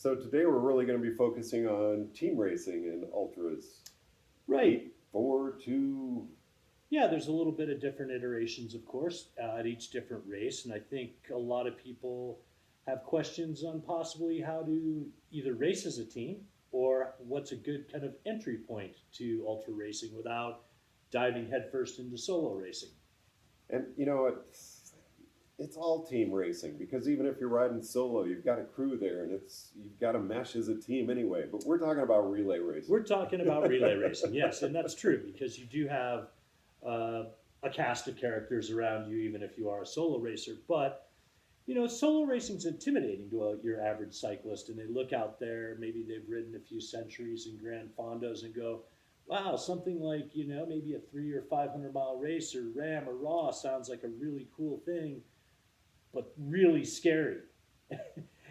So today we're really going to be focusing on team racing and ultras. Right. 8, 4, 2. Yeah, there's a little bit of different iterations, of course, at each different race. And I think a lot of people have questions on possibly how to either race as a team or what's a good kind of entry point to ultra racing without diving headfirst into solo racing. And it's all team racing because even if you're riding solo, you've got a crew there and you've got to mesh as a team anyway. But we're talking about relay racing. We're talking about relay racing, yes, and that's true because you do have a cast of characters around you, even if you are a solo racer. But solo racing's intimidating to your average cyclist, and they look out there. Maybe they've ridden a few centuries in Grand Fondos and go, "Wow, something like maybe a 300 or 500 mile race or RAAM or RAW sounds like a really cool thing, but really scary."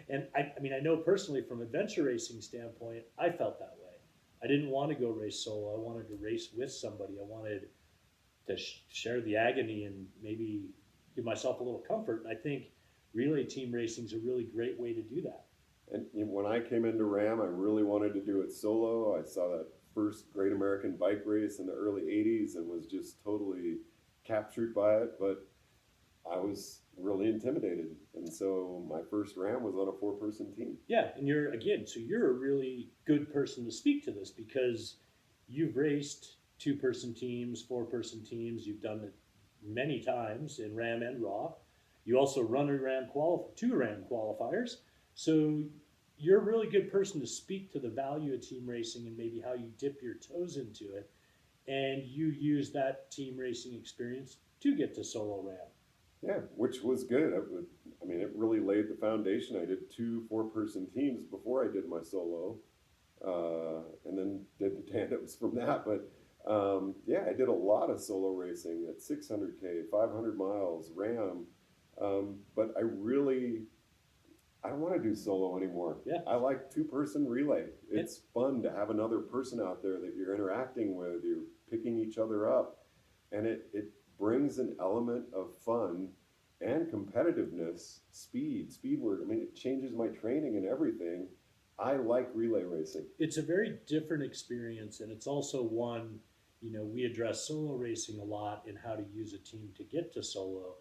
And I mean, I know personally from adventure racing standpoint, I felt that way. I didn't want to go race solo. I wanted to race with somebody. I wanted to share the agony and maybe give myself a little comfort. And I think relay team racing is a really great way to do that. And when I came into RAAM, I really wanted to do it solo. I saw that first Great American Bike Race in the early 80s and was just totally captured by it. But I was really intimidated. And so my first RAAM was on a 4-person team. Yeah, and you're a really good person to speak to this because you've raced 2-person teams, 4-person teams. You've done it many times in RAAM and RAW. You also run two RAAM qualifiers. So you're a really good person to speak to the value of team racing and maybe how you dip your toes into it. And you use that team racing experience to get to solo RAAM. Yeah, which was good. I mean, it really laid the foundation. I did 2 4-person teams before I did my solo, and then did the tandems from that. But yeah, I did a lot of solo racing at 600K, 500 miles, RAAM. But I don't want to do solo anymore. Yeah. I like 2-person relay. It's fun to have another person out there that you're interacting with. You're picking each other up, and it brings an element of fun and competitiveness, speed work. I mean, it changes my training and everything. I like relay racing. It's a very different experience, and it's also one, we address solo racing a lot in how to use a team to get to solo,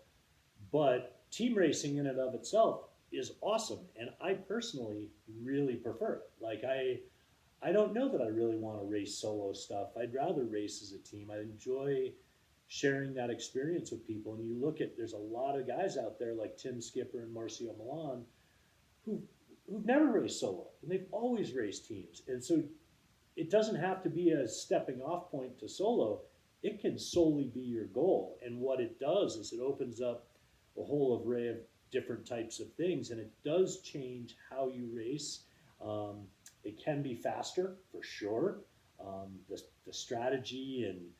but team racing in and of itself is awesome, and I personally really prefer it. Like, I don't know that I really want to race solo stuff. I'd rather race as a team. I enjoy sharing that experience with people. And you look at, there's a lot of guys out there like Tim Skipper and Marcio Milan who've never raced solo, and they've always raced teams. And so it doesn't have to be a stepping off point to solo. It can solely be your goal. And what it does is it opens up a whole array of different types of things, and it does change how you race. It can be faster for sure. The strategy and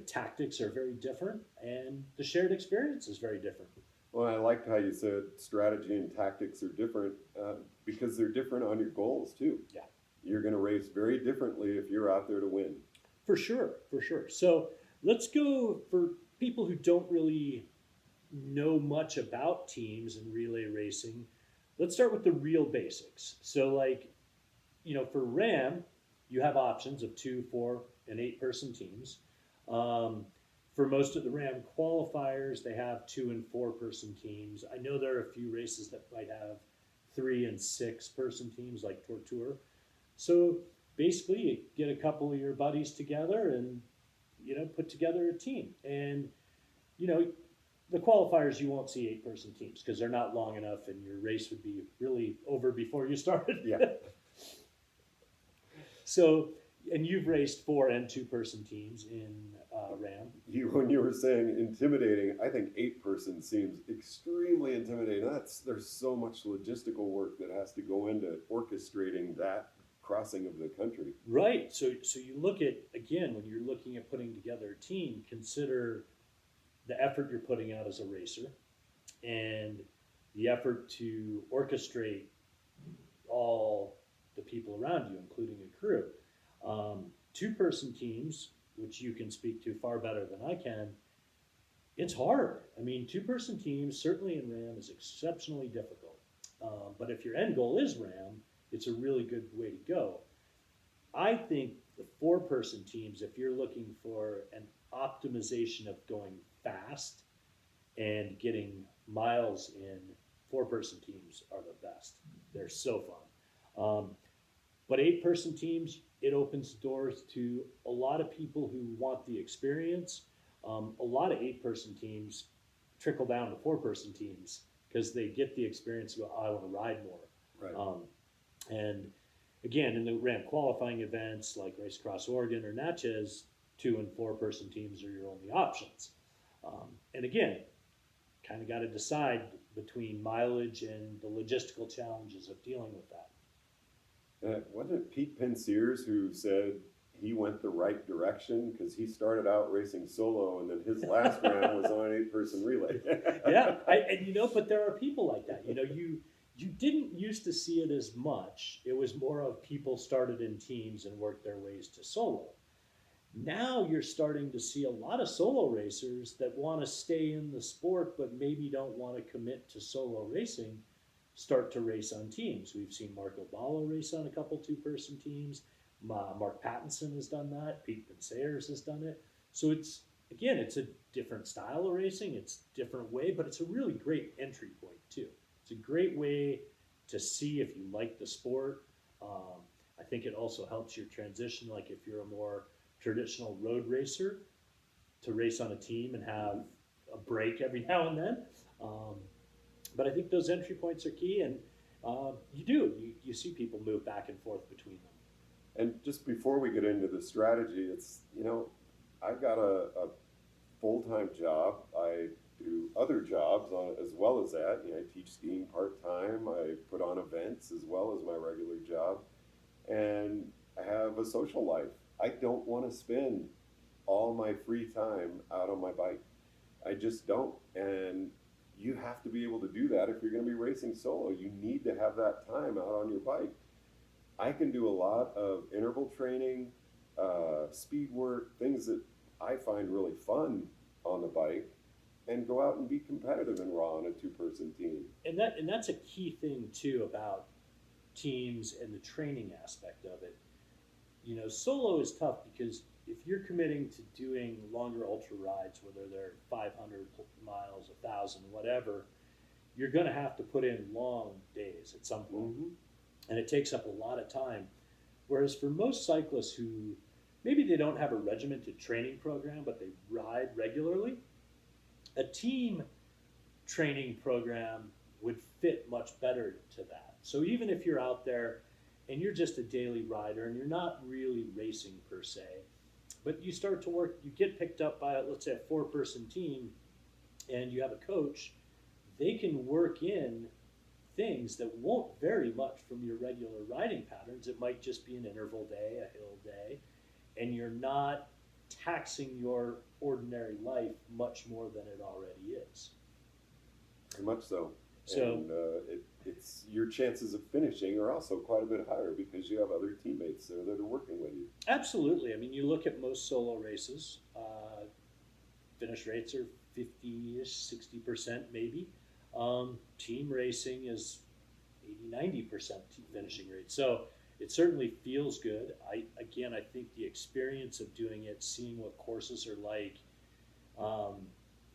tactics are very different, and the shared experience is very different. Well, I liked how you said strategy and tactics are different because they're different on your goals too. Yeah. You're going to race very differently if you're out there to win. For sure. So let's go for people who don't really know much about teams and relay racing. Let's start with the real basics. So for RAAM, you have options of 2, 4, and 8-person teams. For most of the RAAM qualifiers, they have 2 and 4-person teams. I know there are a few races that might have 3 and 6-person teams, like Torture. So basically, you get a couple of your buddies together and put together a team. And the qualifiers, you won't see 8-person teams because they're not long enough, and your race would be really over before you started. Yeah. So, and you've raced 4 and 2-person teams in RAAM. When you were saying intimidating, I think 8-person seems extremely intimidating. There's so much logistical work that has to go into orchestrating that crossing of the country. Right. So you look at, again, when you're looking at putting together a team, consider the effort you're putting out as a racer and the effort to orchestrate all the people around you, including a crew. 2-person teams, which you can speak to far better than I can, it's hard. I mean, 2-person teams, certainly in RAAM, is exceptionally difficult. But if your end goal is RAAM, it's a really good way to go. I think the 4-person teams, if you're looking for an optimization of going fast and getting miles in, 4-person teams are the best. They're so fun. But 8-person teams, it opens doors to a lot of people who want the experience. A lot of 8-person teams trickle down to 4-person teams because they get the experience and go, oh, I want to ride more. Right. And again, in the RAAM qualifying events like Race Across Oregon or Natchez, 2 and 4-person teams are your only options. And again, kind of got to decide between mileage and the logistical challenges of dealing with that. Wasn't it Pete Pensiers who said he went the right direction because he started out racing solo and then his last round was on an 8-person relay? Yeah, but there are people like that. You didn't used to see it as much. It was more of people started in teams and worked their ways to solo. Now you're starting to see a lot of solo racers that want to stay in the sport but maybe don't want to commit to solo racing start to race on teams. We've seen Marco Ballo race on a couple 2-person teams. Mark Pattinson has done that. Pete Pensayers has done it. So it's a different style of racing. It's a different way, but it's a really great entry point too. It's a great way to see if you like the sport. I think it also helps your transition, like if you're a more traditional road racer, to race on a team and have a break every now and then. But I think those entry points are key, and you see people move back and forth between them. And just before we get into the strategy, it's, I've got a full-time job. I do other jobs as well as that. I teach skiing part-time. I put on events as well as my regular job. And I have a social life. I don't want to spend all my free time out on my bike. I just don't. And you have to be able to do that if you're going to be racing solo. You need to have that time out on your bike. I can do a lot of interval training, speed work, things that I find really fun on the bike, and go out and be competitive and raw on a 2-person team. And that's a key thing too about teams and the training aspect of it. Solo is tough because if you're committing to doing longer ultra rides, whether they're 500 miles, 1,000, whatever, you're going to have to put in long days at some point. Mm-hmm. And it takes up a lot of time. Whereas for most cyclists who maybe they don't have a regimented training program, but they ride regularly, a team training program would fit much better to that. So even if you're out there and you're just a daily rider and you're not really racing per se, but you start to work, you get picked up by, let's say, a 4-person team, and you have a coach, they can work in things that won't vary much from your regular riding patterns. It might just be an interval day, a hill day, and you're not taxing your ordinary life much more than it already is. Very much so. So, and it's your chances of finishing are also quite a bit higher because you have other teammates there that are working with you. Absolutely. I mean, you look at most solo races, finish rates are 50-ish, 60% maybe. Team racing is 80-90% finishing rate. So it certainly feels good. I think the experience of doing it, seeing what courses are like,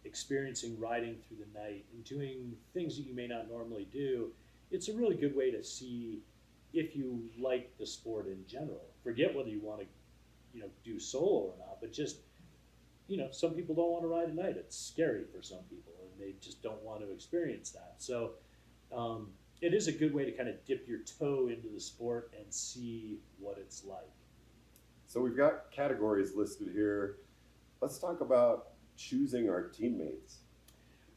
experiencing riding through the night and doing things that you may not normally do, it's a really good way to see if you like the sport in general. Forget whether you want to, do solo or not, but just, some people don't want to ride at night. It's scary for some people, and they just don't want to experience that. So it is a good way to kind of dip your toe into the sport and see what it's like. So we've got categories listed here. Let's talk about choosing our teammates,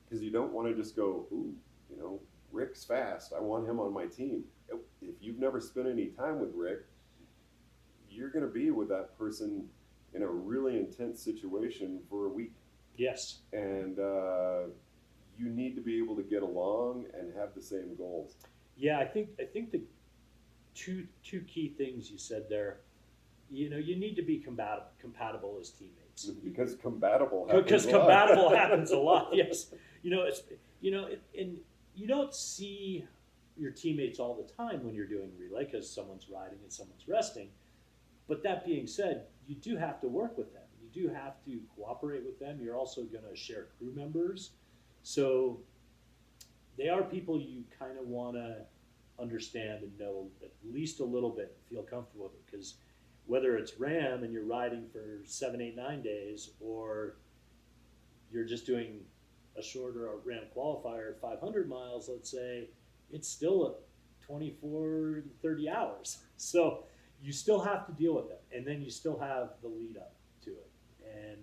because you don't want to just go, Rick's fast, I want him on my team. If you've never spent any time with Rick, you're going to be with that person in a really intense situation for a week. Yes. And you need to be able to get along and have the same goals. Yeah, I think the two key things you said there, you need to be compatible as teammates. Because compatible happens happens a lot. Yes. And you don't see your teammates all the time when you're doing relay because someone's riding and someone's resting. But that being said, you do have to work with them. You do have to cooperate with them. You're also going to share crew members. So they are people you kind of want to understand and know at least a little bit, feel comfortable with it. Because whether it's RAAM and you're riding for 7, 8, 9 days, or you're just doing a shorter RAAM qualifier, 500 miles, let's say, it's still a 24 to 30 hours. So you still have to deal with it. And then you still have the lead up to it. And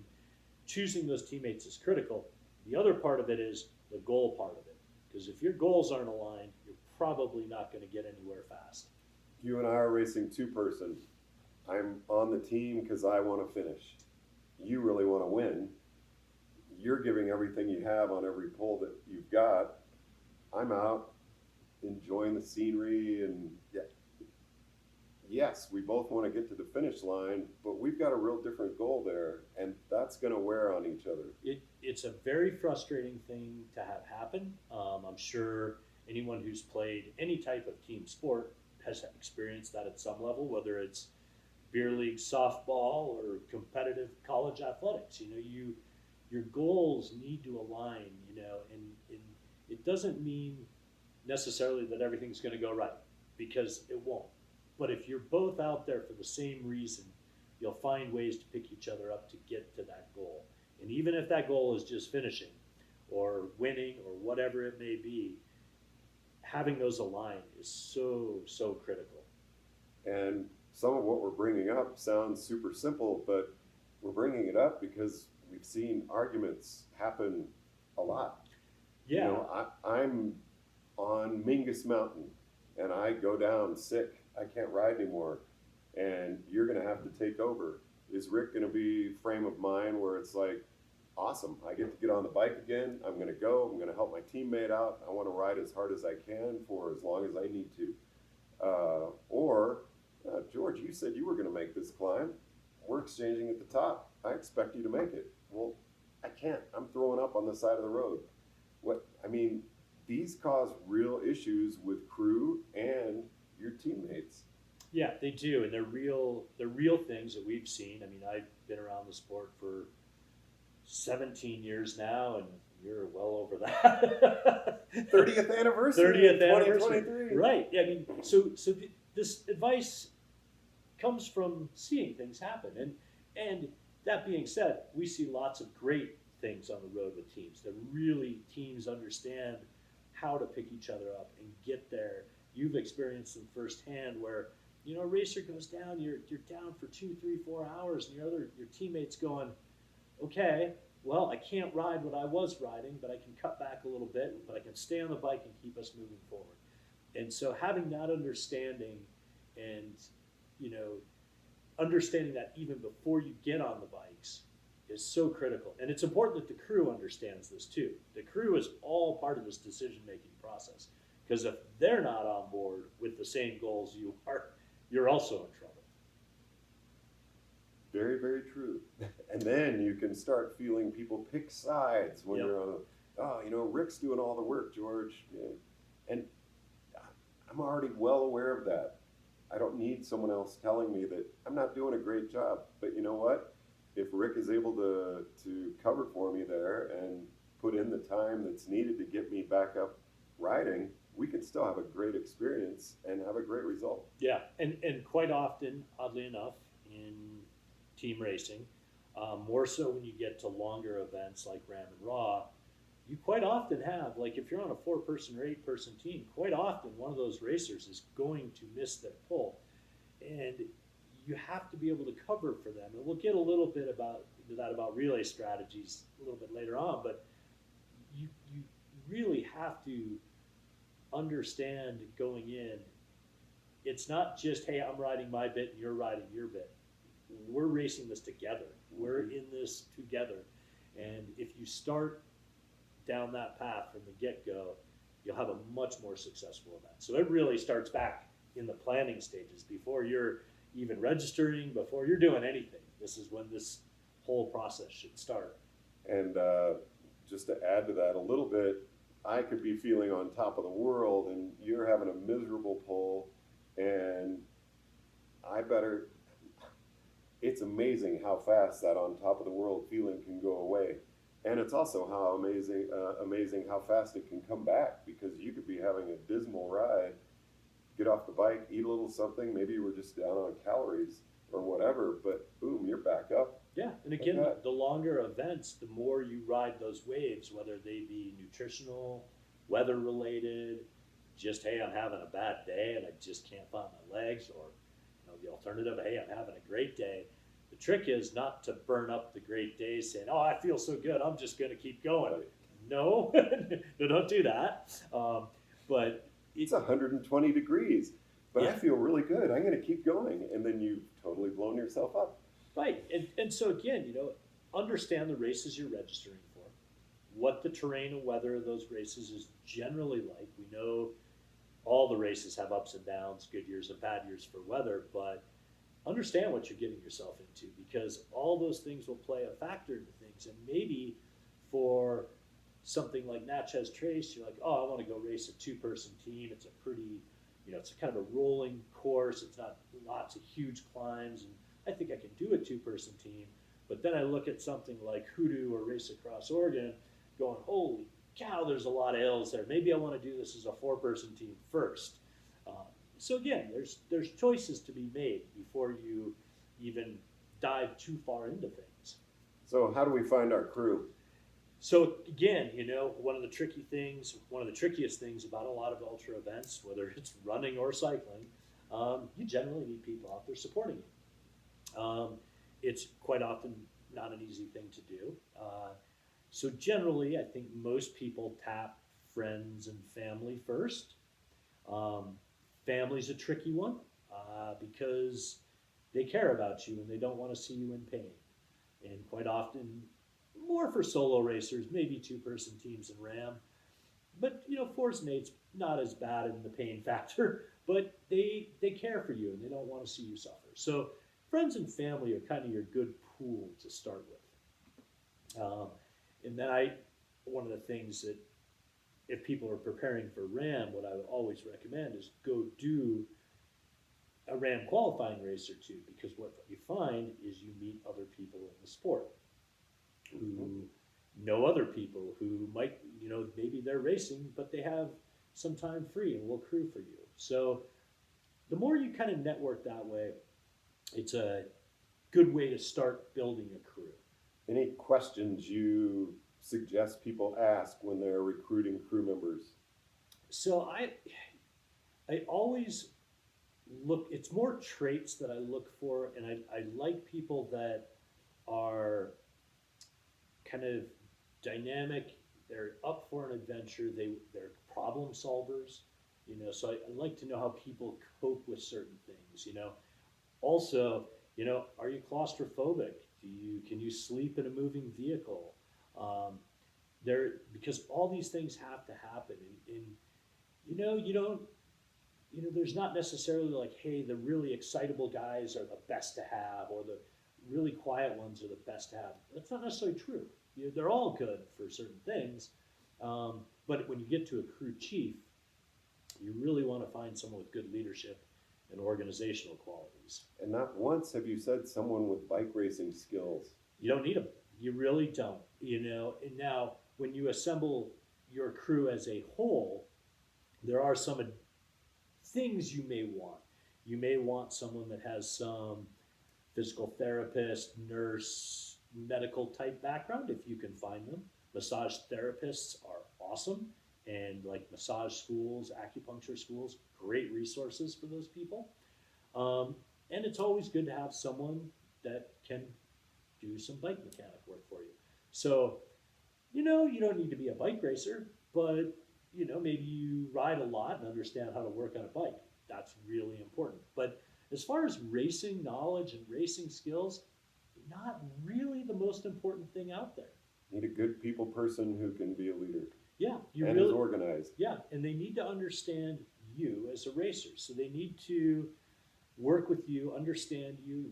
choosing those teammates is critical. The other part of it is the goal part of it. Because if your goals aren't aligned, you're probably not going to get anywhere fast. You and I are racing two-person. I'm on the team because I want to finish. You really want to win. You're giving everything you have on every pull that you've got. I'm out enjoying the scenery, and yes, we both want to get to the finish line, but we've got a real different goal there, and that's going to wear on each other. It's a very frustrating thing to have happen. I'm sure anyone who's played any type of team sport has experienced that at some level, whether it's beer league softball or competitive college athletics. Your goals need to align, and it doesn't mean necessarily that everything's going to go right, because it won't. But if you're both out there for the same reason, you'll find ways to pick each other up to get to that goal. And even if that goal is just finishing or winning or whatever it may be, having those aligned is so critical. And some of what we're bringing up sounds super simple, but we're bringing it up because we've seen arguments happen a lot. Yeah. I'm on Mingus Mountain and I go down sick. I can't ride anymore, and you're going to have to take over. Is Rick going to be frame of mind where it's like, awesome, I get to get on the bike again, I'm going to go, I'm going to help my teammate out, I want to ride as hard as I can for as long as I need to. Or, George, you said you were going to make this climb. We're exchanging at the top. I expect you to make it. Well, I can't. I'm throwing up on the side of the road. These cause real issues with crew and your teammates. Yeah, they do, and they're real things that we've seen. I mean, I've been around the sport for 17 years now, and you're well over that. 30th anniversary. 30th anniversary. 2023. Right. Yeah, I mean, so this advice comes from seeing things happen, and that being said, we see lots of great things on the road with teams. That really teams understand how to pick each other up and get there. You've experienced them firsthand where, a racer goes down, you're down for 2, 3, 4 hours, and your teammate's going, okay, well, I can't ride what I was riding, but I can cut back a little bit, but I can stay on the bike and keep us moving forward. And so having that understanding and, understanding that even before you get on the bikes is so critical. And it's important that the crew understands this too. The crew is all part of this decision-making process. Because if they're not on board with the same goals you are, you're also in trouble. Very, very true. And then you can start feeling people pick sides when you're on Rick's doing all the work, George. Yeah. And I'm already well aware of that. I don't need someone else telling me that I'm not doing a great job. But you know what? If Rick is able to cover for me there and put in the time that's needed to get me back up riding, we can still have a great experience and have a great result. Yeah, and quite often, oddly enough, in team racing, more so when you get to longer events like RAAM and RAW, you quite often have, like if you're on a 4-person or 8-person team, quite often one of those racers is going to miss their pull. And you have to be able to cover for them. And we'll get a little bit about relay strategies a little bit later on, but you really have to understand going in, it's not just, hey, I'm riding my bit and you're riding your bit. We're racing this together. We're in this together. And if you start down that path from the get-go, you'll have a much more successful event. So it really starts back in the planning stages before you're even registering, before you're doing anything. This is when this whole process should start. And just to add to that a little bit, I could be feeling on top of the world and you're having a miserable pull, and I better, it's amazing how fast that on top of the world feeling can go away. And it's also how amazing how fast it can come back, because you could be having a dismal ride, get off the bike, eat a little something, maybe you were just down on calories or whatever, but boom, you're back up. Yeah, and again, Like that. the longer events, the more you ride those waves, whether they be nutritional, weather related, just hey, I'm having a bad day and I just can't find my legs, or the alternative, hey, I'm having a great day. The trick is not to burn up the great day saying, oh, I feel so good, I'm just going to keep going. Right. No, no, don't do that. But It's 120 degrees, but I yeah, feel really good. I'm going to keep going. And then you've totally blown yourself up. right. And so again, understand the races you're registering for, what the terrain and weather of those races is generally like. We know all the races have ups and downs, good years and bad years for weather, but understand what you're getting yourself into, because all those things will play a factor into things. And maybe for something like Natchez Trace, you're like, oh, I want to go race a two-person team. It's a pretty, it's a kind of a rolling course. It's not lots of huge climbs, and I think I can do a two-person team. But then I look at something like Hoodoo or Race Across Oregon, going, holy cow, there's a lot of hills there. Maybe I want to do this as a four-person team first. So again, there's choices to be made before you even dive too far into things. So, how do we find our crew? So again, one of the trickiest things about a lot of ultra events, whether it's running or cycling, you generally need people out there supporting you. It's quite often not an easy thing to do. So generally, I think most people tap friends and family first. Family's a tricky one because they care about you and they don't want to see you in pain. And quite often, more for solo racers, maybe two-person teams in RAAM. But, fours and eights, not as bad in the pain factor, but they care for you and they don't want to see you suffer. So friends and family are kind of your good pool to start with. And then one of the things that if people are preparing for RAAM, what I would always recommend is go do a RAAM qualifying race or two, because what you find is you meet other people in the sport who know other people who might, maybe they're racing, but they have some time free and will crew for you. So the more you kind of network that way, it's a good way to start building a crew. Any questions you suggest people ask when they're recruiting crew members? So I always look, it's more traits that I look for, and I like people that are kind of dynamic, they're up for an adventure, they're problem solvers, so I like to know how people cope with certain things, Also, are you claustrophobic? Can you sleep in a moving vehicle? Because all these things have to happen, and you don't, there's not necessarily like, hey, the really excitable guys are the best to have, or the really quiet ones are the best to have. That's not necessarily true. They're all good for certain things, but when you get to a crew chief, you really want to find someone with good leadership and organizational qualities. And not once have you said someone with bike racing skills. You don't need them. You really don't. And now when you assemble your crew as a whole, there are some things you may want. You may want someone that has some physical therapist, nurse, medical type background if you can find them. Massage therapists are awesome, and like massage schools, acupuncture schools, great resources for those people. And it's always good to have someone that can do some bike mechanic work for you. So, you don't need to be a bike racer, but maybe you ride a lot and understand how to work on a bike. That's really important. But as far as racing knowledge and racing skills, not really the most important thing out there. Need a good people person who can be a leader. Yeah, is organized. Yeah, and they need to understand you as a racer. So they need to work with you, understand you.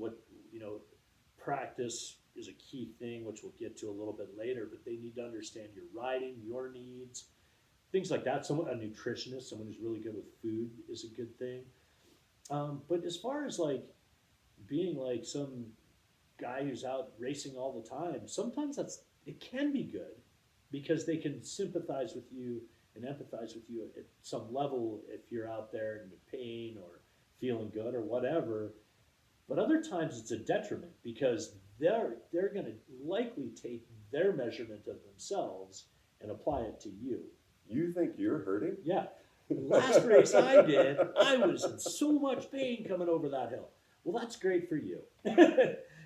Practice is a key thing, which we'll get to a little bit later. But they need to understand your riding, your needs, things like that. Someone, a nutritionist, someone who's really good with food is a good thing. But as far as like being like some guy who's out racing all the time, sometimes it can be good because they can sympathize with you and empathize with you at some level if you're out there in pain or feeling good or whatever. But other times it's a detriment because they're going to likely take their measurement of themselves and apply it to you. You think you're hurting? Yeah. Last race I did, I was in so much pain coming over that hill. Well, that's great for you.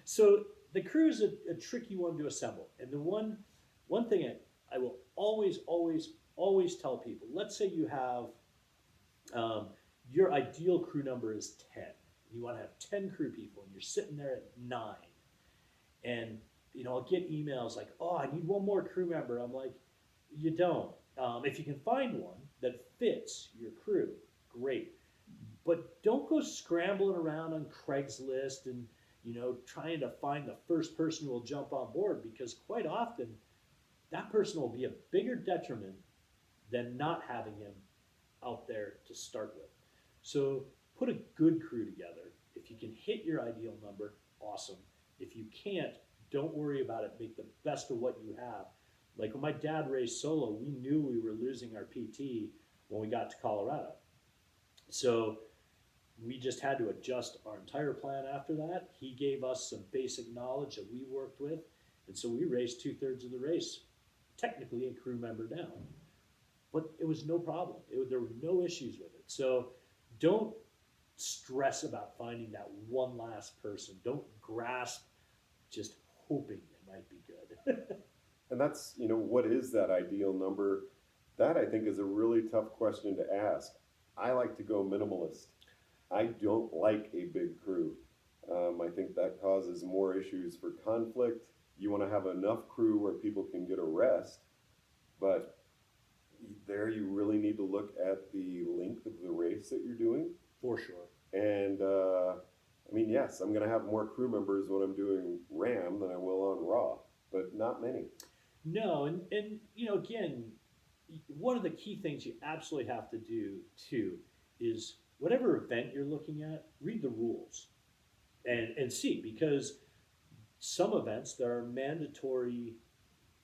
So the crew is a tricky one to assemble. And the one thing I will always tell people, let's say you have your ideal crew number is 10. You want to have 10 crew people and you're sitting there at 9. And, I'll get emails like, oh, I need one more crew member. I'm like, you don't. If you can find one that fits your crew, great. But don't go scrambling around on Craigslist and, trying to find the first person who will jump on board, because quite often that person will be a bigger detriment than not having him out there to start with. So put a good crew together. If you can hit your ideal number, awesome. If you can't, don't worry about it. Make the best of what you have. Like when my dad raced solo, we knew we were losing our PT when we got to Colorado. So we just had to adjust our entire plan after that. He gave us some basic knowledge that we worked with. And so we raced 2/3 of the race, technically a crew member down. But it was no problem. There were no issues with it. So don't stress about finding that one last person. Don't grasp just hoping it might be good. And that's, what is that ideal number? That I think is a really tough question to ask. I like to go minimalist. I don't like a big crew. I think that causes more issues for conflict. You want to have enough crew where people can get a rest, but there you really need to look at the length of the race that you're doing. For sure. And yes, I'm going to have more crew members when I'm doing RAAM than I will on RAW, but not many. No, and again, one of the key things you absolutely have to do too is whatever event you're looking at, read the rules and see, because some events there are mandatory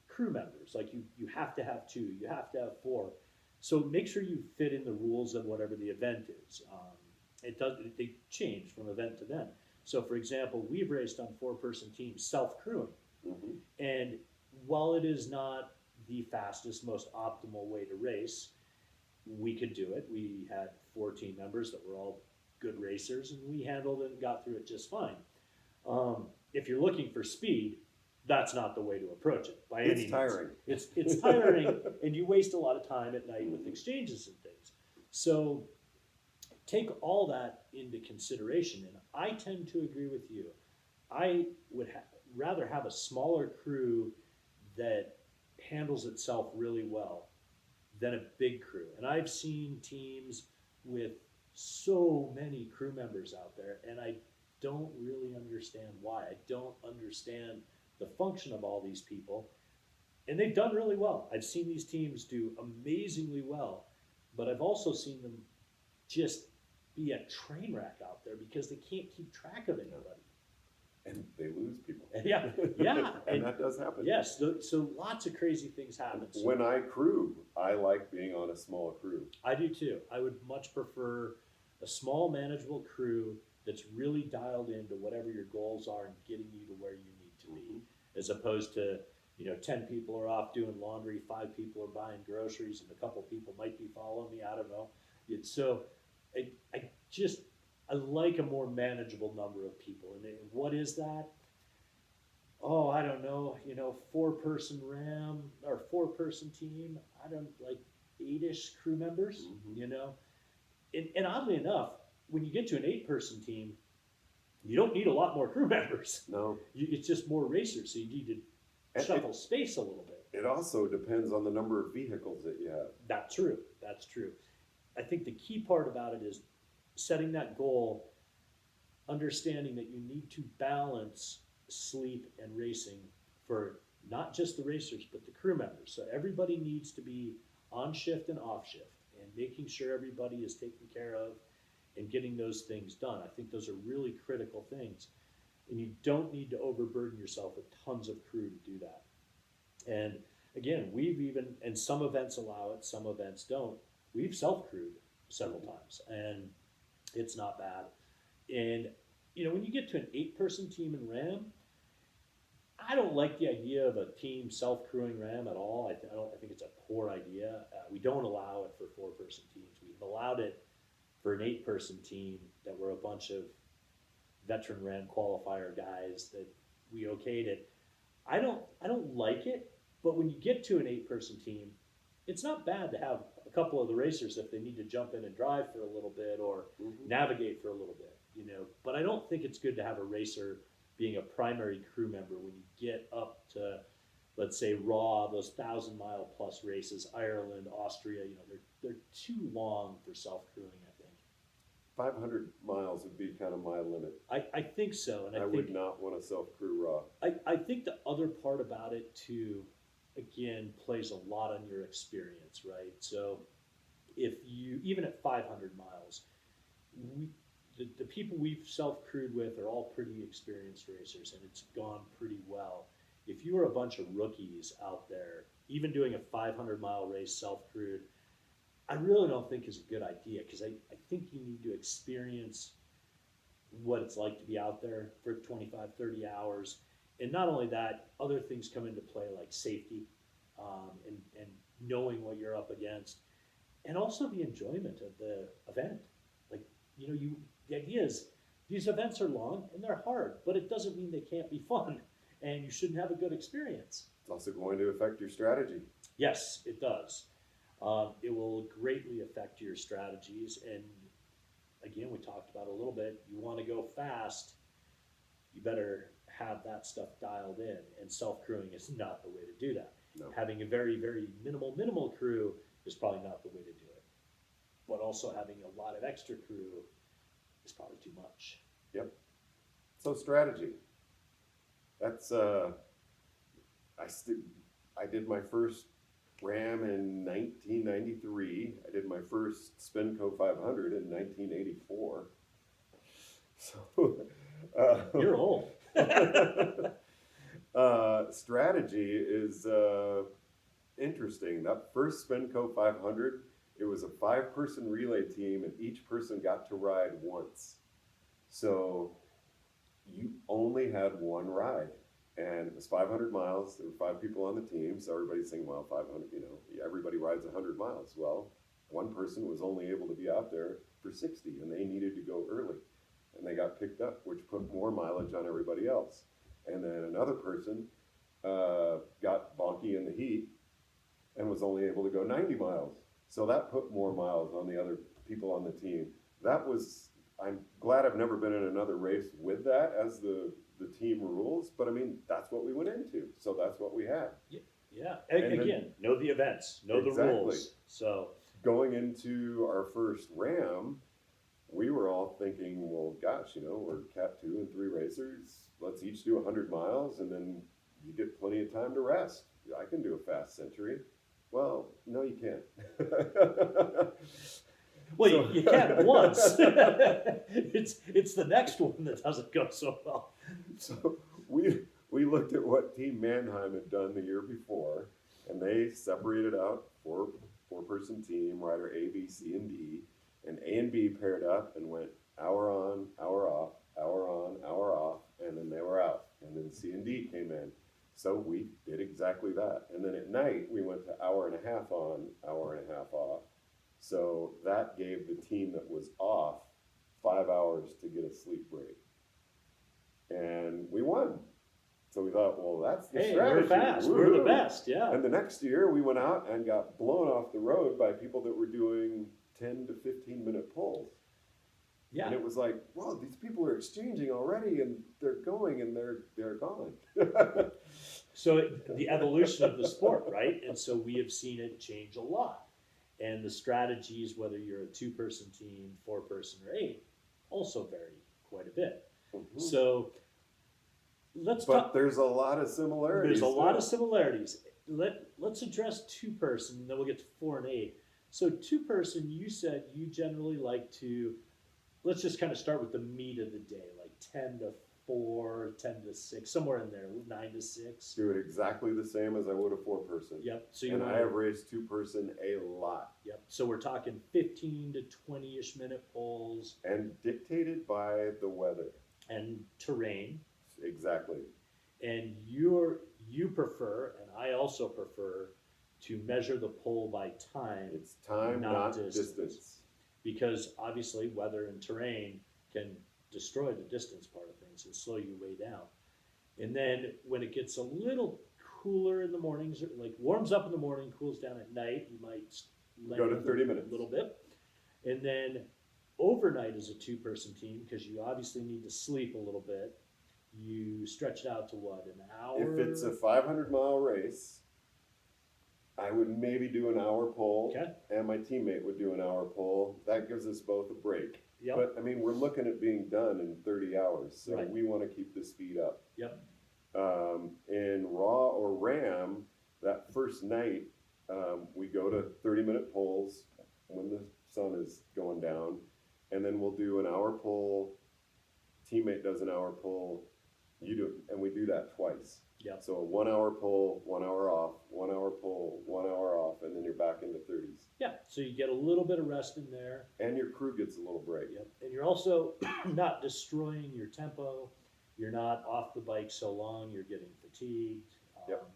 crew members, like you have to have 2, you have to have 4. So make sure you fit in the rules of whatever the event is. They change from event to event. So for example, we've raced on 4-person teams self-crewing. Mm-hmm. And while it is not the fastest, most optimal way to race, we could do it. We had 4 team members that were all good racers, and we handled it and got through it just fine. If you're looking for speed, that's not the way to approach it by any means. It's tiring. It's tiring, and you waste a lot of time at night with exchanges and things. So take all that into consideration, and I tend to agree with you. I would rather have a smaller crew that handles itself really well than a big crew. And I've seen teams with so many crew members out there, and I don't really understand why. I don't understand the function of all these people, and they've done really well. I've seen these teams do amazingly well, but I've also seen them just be a train wreck out there because they can't keep track of anybody. And they lose people. Yeah. and that does happen. Yes, so lots of crazy things happen. So when I crew, I like being on a small crew. I do too. I would much prefer a small, manageable crew that's really dialed into whatever your goals are and getting you to where you need to be, as opposed to 10 people are off doing laundry, 5 people are buying groceries, and a couple people might be following me. I don't know. So I like a more manageable number of people. And what is that? Oh, I don't know. 4-person RAAM or 4-person team. I don't like 8-ish crew members. And oddly enough, when you get to an 8-person team, you don't need a lot more crew members. No, it's just more racers, so you need to shuffle space a little bit. It also depends on the number of vehicles that you have. That's true. I think the key part about it is setting that goal, understanding that you need to balance sleep and racing for not just the racers, but the crew members. So everybody needs to be on shift and off shift, and making sure everybody is taken care of and getting those things done. I think those are really critical things. And you don't need to overburden yourself with tons of crew to do that. And again, and some events allow it, some events don't. We've self-crewed several times, and it's not bad. And, when you get to an 8-person team in RAAM, I don't like the idea of a team self-crewing RAAM at all. I think it's a poor idea. We don't allow it for 4-person teams. We've allowed it for an 8-person team that were a bunch of veteran RAAM qualifier guys that we okayed it. I don't like it, but when you get to an 8-person team, it's not bad to have a couple of the racers if they need to jump in and drive for a little bit or navigate for a little bit, But I don't think it's good to have a racer being a primary crew member when you get up to, let's say, RAW, those 1,000-mile plus races, Ireland, Austria. They're too long for self-crewing, I think. 500 miles would be kind of my limit. I think so, and I think would not want to self-crew RAW. I think the other part about it too, again, plays a lot on your experience, right? So if you, even at 500 miles, the people we've self-crewed with are all pretty experienced racers, and it's gone pretty well. If you are a bunch of rookies out there, even doing a 500-mile race self-crewed, I really don't think is a good idea, because I think you need to experience what it's like to be out there for 25, 30 hours. And not only that, other things come into play like safety, and knowing what you're up against, and also the enjoyment of the event. Like, the idea is these events are long and they're hard, but it doesn't mean they can't be fun, and you shouldn't have a good experience. It's also going to affect your strategy. Yes, it does. It will greatly affect your strategies, and again, we talked about it a little bit. You want to go fast, you better have that stuff dialed in, and self-crewing is not the way to do that. No. Having a very, very minimal crew is probably not the way to do it. But also having a lot of extra crew is probably too much. Yep. So strategy. That's I did my first RAAM in 1993. I did my first Spinco 500 in 1984. So You're old. Strategy is interesting. That first Spinco 500, it was a 5-person relay team, and each person got to ride once. So you only had one ride, and it was 500 miles. There were 5 people on the team, so everybody's saying, well, 500, everybody rides 100 miles. Well, one person was only able to be out there for 60, and they needed to go early, and they got picked up, which put more mileage on everybody else. And then another person got bonky in the heat and was only able to go 90 miles. So that put more miles on the other people on the team. I'm glad I've never been in another race with that as the team rules, but I mean, that's what we went into. So that's what we had. Yeah. Again, know the events, know the rules. So going into our first RAAM, we were all thinking, well, gosh, we're Cat 2 and 3 racers. Let's each do 100 miles, and then you get plenty of time to rest. I can do a fast century. Well, no, you can't. Well, you can once. It's the next one that doesn't go so well. So we looked at what Team Mannheim had done the year before, and they separated out 4-person team, rider A, B, C, and D, and A and B paired up and went hour on, hour off, hour on, hour off, and then they were out. And then C and D came in. So we did exactly that. And then at night, we went to hour and a half on, hour and a half off. So that gave the team that was off 5 hours to get a sleep break. And we won. So we thought, well, that's the strategy. We're fast. Woo-hoo. We're the best, yeah. And the next year, we went out and got blown off the road by people that were doing 10 to 15-minute pulls. Yeah. And it was like, wow, these people are exchanging already, and they're going, and they're gone. So the evolution of the sport, right? And so we have seen it change a lot. And the strategies, whether you're a 2-person team, 4-person, or 8, also vary quite a bit. So let's talk. But there's a lot of similarities. There's a lot of similarities. let's address two person, and then we'll get to 4 and 8. So two person, you said you generally like to. Let's just kind of start with the meat of the day, like 10 to 4, 10 to 6, somewhere in there, 9 to 6. Do it exactly the same as I would a 4-person. Yep. So you And want I have raced 2-person a lot. Yep. So we're talking 15 to 20-ish minute poles And dictated by the weather. and terrain. Exactly. And you prefer, and I also prefer, to measure the pole by time, It's time, not distance. because obviously weather and terrain can destroy the distance part of things and slow you way down. And then when it gets a little cooler in the mornings, like warms up in the morning, cools down at night, you might Go to 30 minutes. a little bit. And then overnight is a two-person team because you obviously need to sleep a little bit. You stretch it out to what, an hour? If it's a 500-mile race, I would maybe do an hour pole, Okay. and my teammate would do an hour pole. That gives us both a break. Yep. But I mean, we're looking at being done in 30 hours, so Right. we want to keep the speed up. Yep. In RAW or RAM, that first night, we go to 30-minute poles when the sun is going down, and then we'll do an hour pole. Teammate does an hour pole. You do, and we do that twice. Yep. So a 1 hour pull, 1 hour off, 1 hour pull, 1 hour off, and then you're back into 30s. Yeah. So you get a little bit of rest in there. And your crew gets a little break. Yep. And you're also not destroying your tempo. You're not off the bike so long, you're getting fatigued. Yep.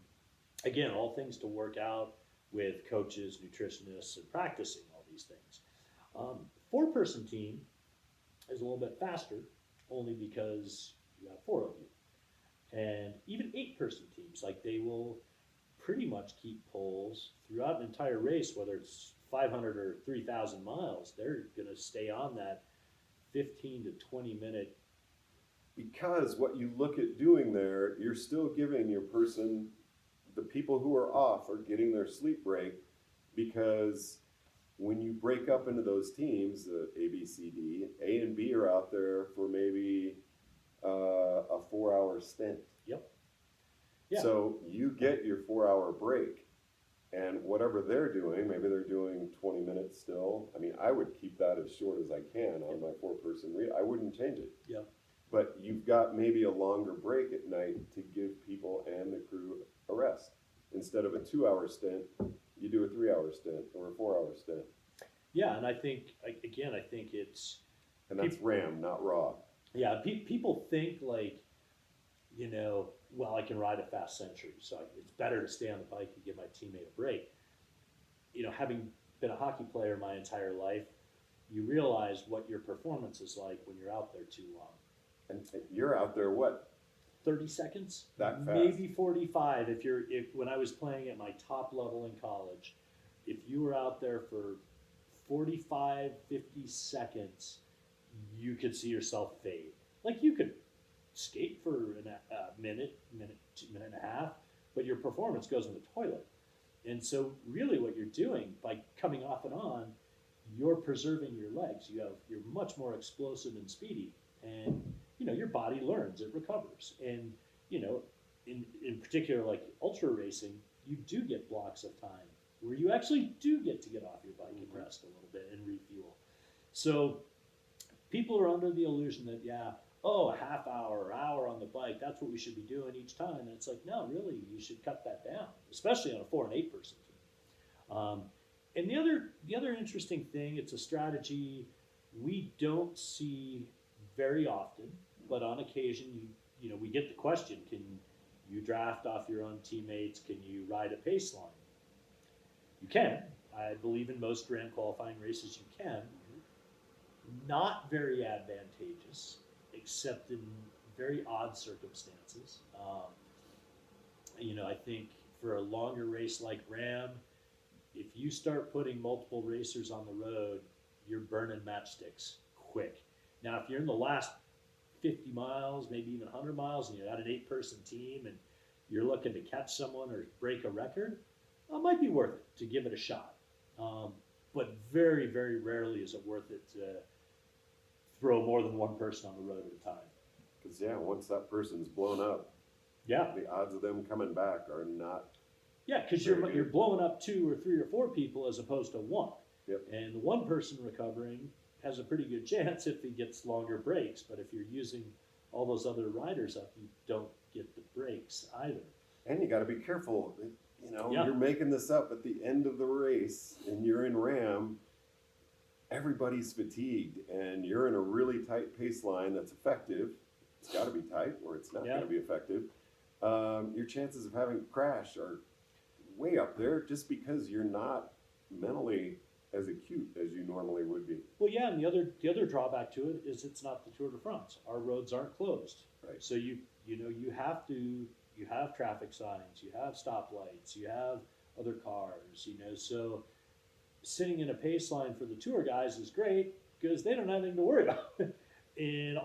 Again, all things to work out with coaches, nutritionists, and practicing all these things. 4-person team is a little bit faster, only because you have 4 of you. And even 8-person teams, like they will pretty much keep poles throughout an entire race, whether it's 500 or 3,000 miles, they're going to stay on that 15 to 20 minute. Because what you look at doing there, you're still giving your person, the people who are off are getting their sleep break, because when you break up into those teams, A, B, C, D, A and B are out there for maybe a 4-hour stint. Yep. Yeah. So you get your 4-hour break, and whatever they're doing, maybe they're doing 20 minutes still. I mean, I would keep that as short as I can on my 4-person read. I wouldn't change it. Yep. But you've got maybe a longer break at night to give people and the crew a rest. Instead of a 2-hour stint, you do a 3-hour stint or a 4-hour stint. Yeah, and I think, again, I think it's, And that's RAM, not raw. yeah, people think like, well, I can ride a fast century, so it's better to stay on the bike and give my teammate a break. Having been a hockey player my entire life, you realize what your performance is like when you're out there too long. And you're out there, what? 30 seconds, That fast? maybe 45. If when I was playing at my top level in college, if you were out there for 45, 50 seconds, you could see yourself fade. Like you could skate for a minute, 2 minutes and a half, but your performance goes in the toilet. And so really what you're doing by coming off and on, you're preserving your legs. You're much more explosive and speedy. And your body learns, it recovers. And in particular, like ultra racing, you do get blocks of time where you actually do get to get off your bike and rest a little bit and refuel. So people are under the illusion that, a half hour or hour on the bike, that's what we should be doing each time. And it's like, no, really, you should cut that down, especially on a 4 and 8-person team. And the other interesting thing, it's a strategy we don't see very often, but on occasion, we get the question, can you draft off your own teammates? Can you ride a pace line? You can. I believe in most Grand qualifying races you can. Not very advantageous, except in very odd circumstances. I think for a longer race like RAAM, if you start putting multiple racers on the road, you're burning matchsticks quick. Now, if you're in the last 50 miles, maybe even 100 miles, and you're at an 8-person team and you're looking to catch someone or break a record, it might be worth it to give it a shot. But very, very rarely is it worth it to throw more than one person on the road at a time. Because, once that person's blown up, Yeah. the odds of them coming back are not Yeah, because Very you're good. blowing up 2 or 3 or 4 people as opposed to one. Yep. And the one person recovering has a pretty good chance if he gets longer breaks. But if you're using all those other riders up, you don't get the breaks either. And you got to be careful. You know, Yeah. you're making this up at the end of the race, and you're in RAAM. Everybody's fatigued, and you're in a really tight pace line that's effective. It's got to be tight, or it's not Yeah. going to be effective. Your chances of having a crash are way up there just because you're not mentally as acute as you normally would be. Well, yeah, and the other drawback to it is it's not the Tour de France. Our roads aren't closed, Right. so you have traffic signs, you have stoplights, you have other cars, so sitting in a pace line for the tour guys is great because they don't have anything to worry about. In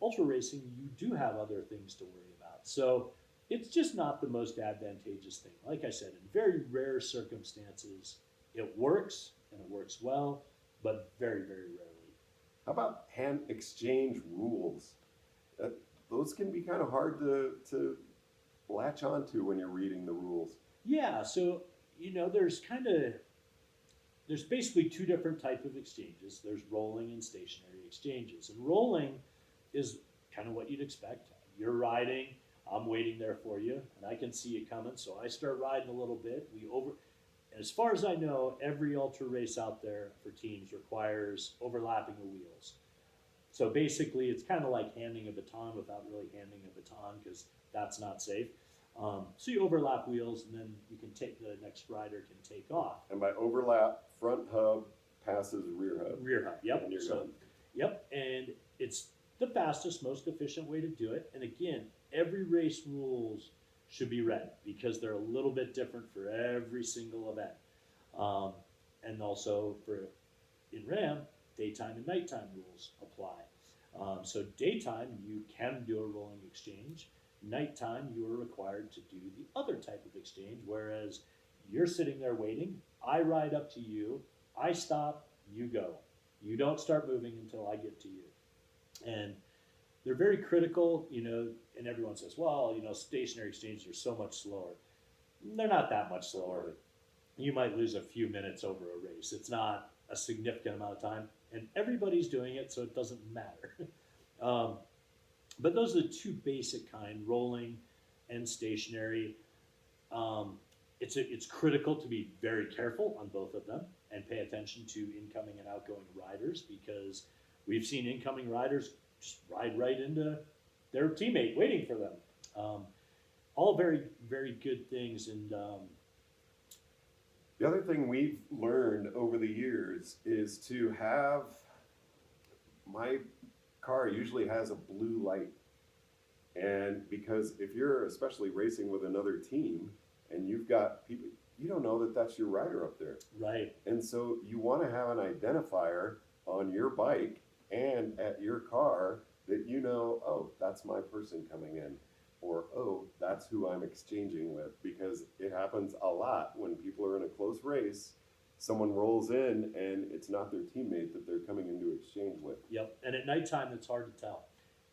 ultra racing, you do have other things to worry about. So it's just not the most advantageous thing. Like I said, in very rare circumstances, it works and it works well, but very, very rarely. How about hand exchange rules? Uh, those can be kind of hard to latch onto when you're reading the rules. Yeah, so there's basically two different type of exchanges. There's rolling and stationary exchanges. And rolling is kind of what you'd expect. You're riding, I'm waiting there for you, and I can see it coming, so I start riding a little bit. As far as I know, every ultra race out there for teams requires overlapping of wheels. So basically, it's kind of like handing a baton without really handing a baton because that's not safe. So you overlap wheels, and then the next rider can take off. And by overlap, front hub passes rear hub. Rear hub, yep. And you're So, gone. yep, and it's the fastest, most efficient way to do it. And again, every race rules should be read because they're a little bit different for every single event. And also in RAAM, daytime and nighttime rules apply. So daytime, you can do a rolling exchange. Nighttime, you are required to do the other type of exchange, whereas you're sitting there waiting. I ride up to you. I stop. You go. You don't start moving until I get to you. And they're very critical, and everyone says, well, stationary exchanges are so much slower. They're not that much slower. You might lose a few minutes over a race. It's not a significant amount of time, and everybody's doing it, so it doesn't matter. But those are the two basic kind, rolling and stationary. It's critical to be very careful on both of them and pay attention to incoming and outgoing riders because we've seen incoming riders just ride right into their teammate waiting for them. All very, very good things. And The other thing we've learned over the years is to have my car usually has a blue light. And because if you're especially racing with another team and you've got people, you don't know that that's your rider up there. right, And so you want to have an identifier on your bike and at your car that oh, that's my person coming in. Or, oh, that's who I'm exchanging with. Because it happens a lot when people are in a close race. Someone rolls in and it's not their teammate that they're coming into exchange with. yep. And at nighttime, it's hard to tell.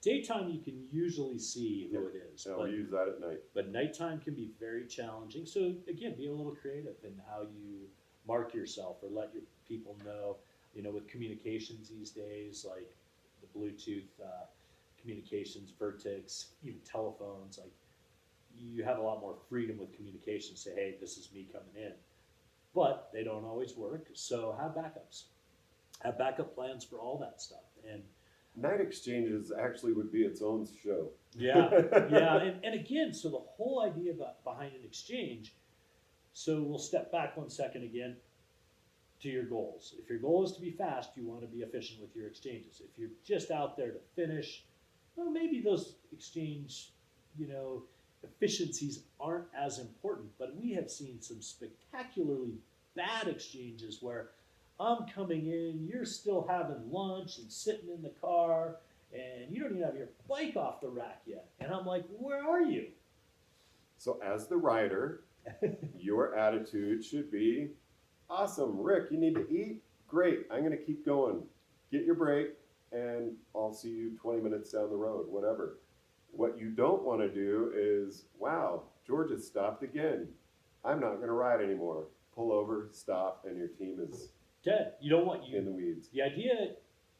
Daytime, you can usually see who it is. So we use that at night. But nighttime can be very challenging. So again, be a little creative in how you mark yourself or let your people know. With communications these days, like the Bluetooth communications, Vertex, even telephones, like you have a lot more freedom with communication. Say, hey, this is me coming in. But they don't always work. So have backups. Have backup plans for all that stuff. And Night exchanges actually would be its own show. yeah, and again, so the whole idea behind an exchange. So we'll step back 1 second again to your goals. If your goal is to be fast, you want to be efficient with your exchanges. If you're just out there to finish, well, maybe those exchange, efficiencies aren't as important. But we have seen some spectacularly bad exchanges where I'm coming in, you're still having lunch and sitting in the car, and you don't even have your bike off the rack yet. And I'm like, where are you? So as the rider, your attitude should be, awesome, Rick, you need to eat? Great, I'm going to keep going. Get your break, and I'll see you 20 minutes down the road, whatever. What you don't want to do is, wow, George has stopped again. I'm not going to ride anymore. Pull over, stop, and your team is Dead. You don't want in the weeds. The idea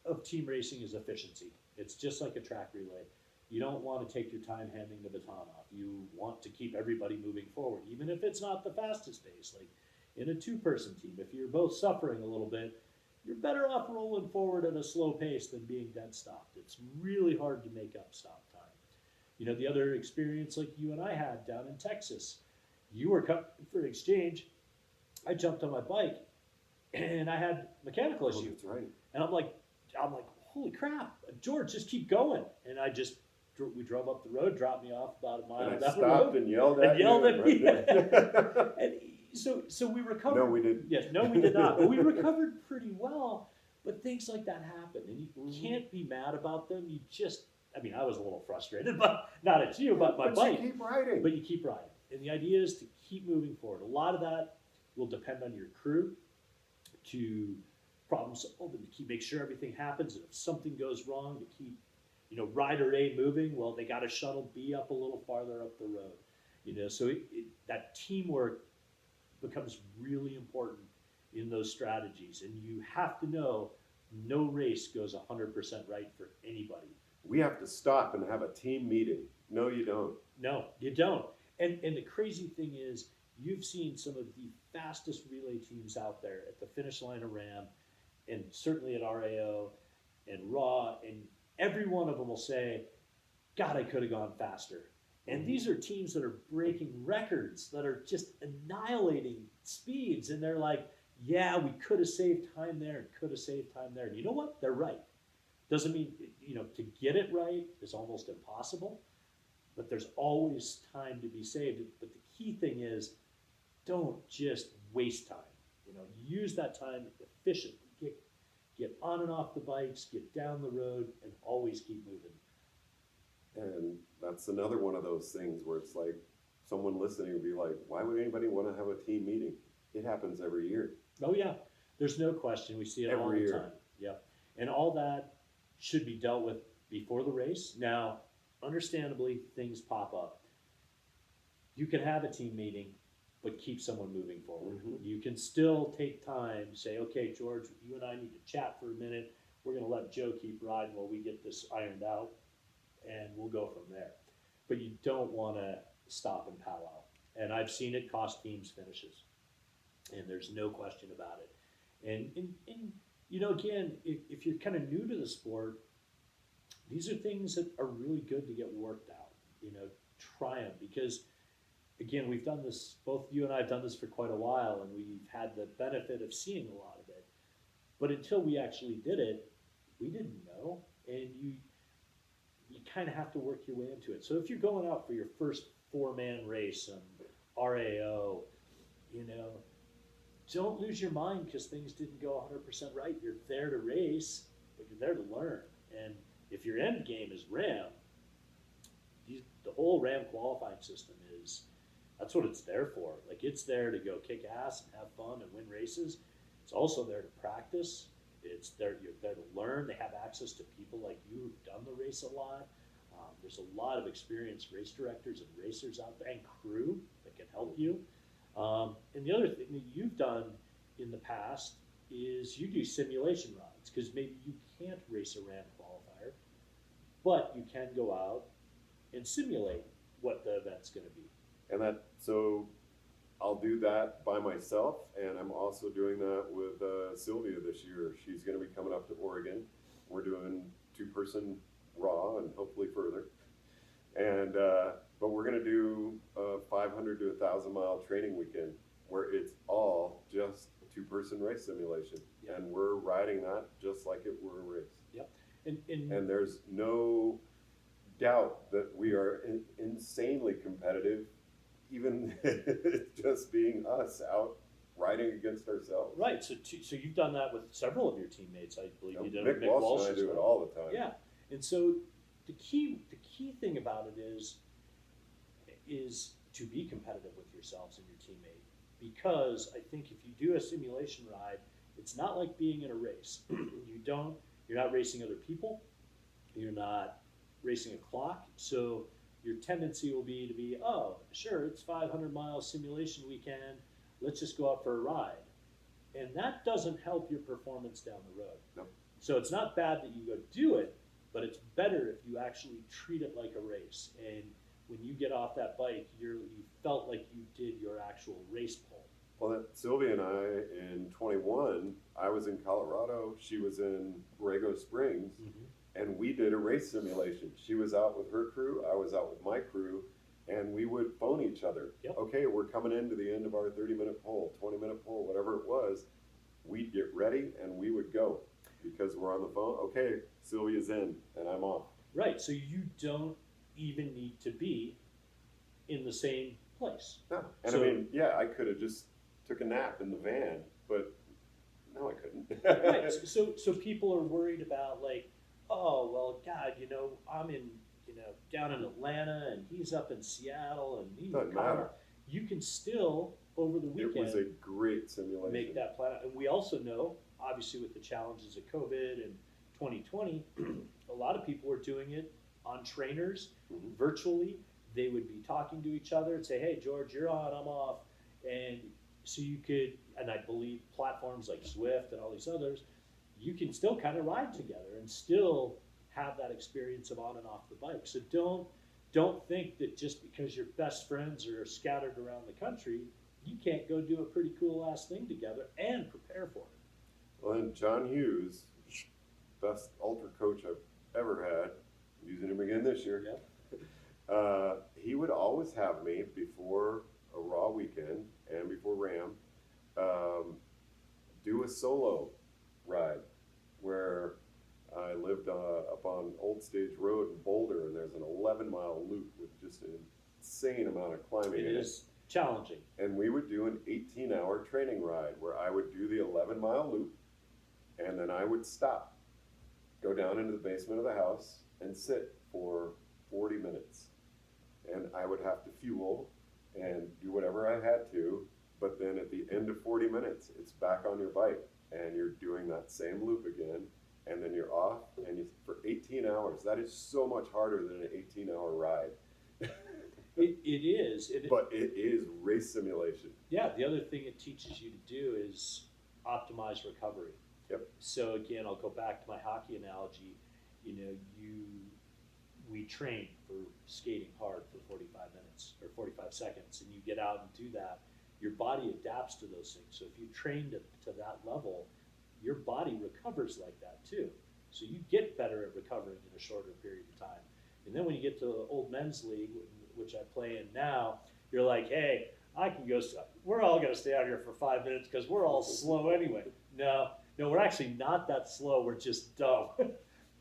of team racing is efficiency. It's just like a track relay. You don't want to take your time handing the baton off. You want to keep everybody moving forward, even if it's not the fastest pace. Like in a two-person team, if you're both suffering a little bit, you're better off rolling forward at a slow pace than being dead stopped. It's really hard to make up stop time. You know, the other experience like you and I had down in Texas, you were coming for exchange. I jumped on my bike and I had mechanical Oh, issue. that's right. And I'm like, holy crap, George, just keep going. And we drove up the road, dropped me off about a mile And I down the stopped road. and yelled at you. Yelled at me. Right there. And so we recovered. No, we didn't. Yes, no, we did not. But we recovered pretty well. But things like that happen, and you can't be mad about them. You just, I mean, I was a little frustrated, but not at you, but my bike. You keep riding. But you keep riding. And the idea is to keep moving forward. A lot of that will depend on your crew to problem solve and to make sure everything happens. And if something goes wrong, to keep, rider A moving, well, they got to shuttle B up a little farther up the road. So that teamwork becomes really important in those strategies. And you have to know no race goes 100% right for anybody. We have to stop and have a team meeting. No, you don't. No, you don't. And the crazy thing is, you've seen some of the fastest relay teams out there at the finish line of RAAM, and certainly at RAO and RAW, and every one of them will say, God, I could have gone faster. And these are teams that are breaking records, that are just annihilating speeds, and they're like, yeah, we could have saved time there and could have saved time there. And you know what? They're right. Doesn't mean, to get it right is almost impossible, but there's always time to be saved. But the key thing is, don't just waste time. Use that time efficiently. Get on and off the bikes, get down the road, and always keep moving. And that's another one of those things where it's like someone listening would be like, why would anybody want to have a team meeting? It happens every year. Oh yeah, there's no question. We see it all the time. Yep. And all that should be dealt with before the race. Now, understandably, things pop up. You can have a team meeting, but keep someone moving forward. Mm-hmm. You can still take time, say, okay, George, you and I need to chat for a minute. We're going to let Joe keep riding while we get this ironed out, and we'll go from there. But you don't want to stop and powwow. And I've seen it cost teams finishes, and there's no question about it. And again, if you're kind of new to the sport, these are things that are really good to get worked out. Try them, because again, we've done this, both you and I have done this for quite a while, and we've had the benefit of seeing a lot of it. But until we actually did it, we didn't know, and you kind of have to work your way into it. So if you're going out for your first 4-man race on RAO, don't lose your mind because things didn't go 100% right. You're there to race, but you're there to learn. And if your end game is RAAM, the whole RAAM qualifying system that's what it's there for. Like, it's there to go kick ass and have fun and win races. It's also there to practice. You're there to learn. They have access to people like you who've done the race a lot. There's a lot of experienced race directors and racers out there, and crew that can help you. And the other thing that you've done in the past is you do simulation rides, because maybe you can't race a RAAM qualifier, but you can go out and simulate what the event's going to be. And so I'll do that by myself, and I'm also doing that with Sylvia this year. She's going to be coming up to Oregon. We're doing 2-person raw and hopefully further. And but we're going to do a 500 to 1,000 mile training weekend where it's all just a 2-person race simulation. Yep. And we're riding that just like it were a race. Yep. And there's no doubt that we are insanely competitive, even just being us out riding against ourselves. Right. So you've done that with several of your teammates, I believe. You did Mick Mick Walsh and I do it all the time. Yeah. And so the key thing about it is to be competitive with yourselves and your teammate, because I think if you do a simulation ride, it's not like being in a race. You're not racing other people. You're not racing a clock. So your tendency will be to be, oh, sure, it's 500 mile simulation weekend. Let's just go out for a ride. And that doesn't help your performance down the road. No. So it's not bad that you go do it, but it's better if you actually treat it like a race. And when you get off that bike, you felt like you did your actual race pull. Well, Sylvia and I in 21, I was in Colorado, she was in Borrego Springs, and we did a race simulation. She was out with her crew, I was out with my crew, and we would phone each other. Yep. Okay, we're coming into the end of our 30-minute pull, 20-minute pull, whatever it was. We'd get ready and we would go because we're on the phone. Okay, Sylvia's in and I'm off. Right, so you don't even need to be in the same place. No. And So- I mean, yeah, I could have just took a nap in the van, but no, I couldn't. Right, so people are worried about like, oh, well, God, I'm in, down in Atlanta and he's up in Seattle and he's in Doesn't Colorado. matter. You can still, over the It was weekend, a great simulation. make that plan. And we also know, obviously with the challenges of COVID and 2020, a lot of people were doing it on trainers, Mhm. virtually. They would be talking to each other and say, hey, George, you're on, I'm off. And so you could, and I believe platforms like Zwift and all these others, you can still kind of ride together and still have that experience of on and off the bike. So don't think that just because your best friends are scattered around the country, you can't go do a pretty cool ass thing together and prepare for it. Well, and John Hughes, best ultra coach I've ever had, I'm using him again this year. He would always have me before a raw weekend and before RAAM do a solo ride where I lived up on Old Stage Road in Boulder, and there's an 11-mile loop with just an insane amount of climbing It in is challenging. And we would do an 18-hour training ride where I would do the 11-mile loop, and then I would stop, go down into the basement of the house, and sit for 40 minutes. And I would have to fuel and do whatever I had to, but then at the end of 40 minutes, it's back on your bike, and you're doing that same loop again, and then you're off, and for 18 hours. That is so much harder than an 18-hour ride. It is. But it is race simulation. Yeah, the other thing it teaches you to do is optimize recovery. Yep. So again, I'll go back to my hockey analogy. We train for skating hard for 45 minutes or 45 seconds, and you get out and do that. Your body adapts to those things. So if you train to that level, your body recovers like that too. So you get better at recovering in a shorter period of time. And then when you get to the old men's league, which I play in now, you're like, hey, I can go, we're all going to stay out here for 5 minutes because we're all slow anyway. No, we're actually not that slow. We're just dumb.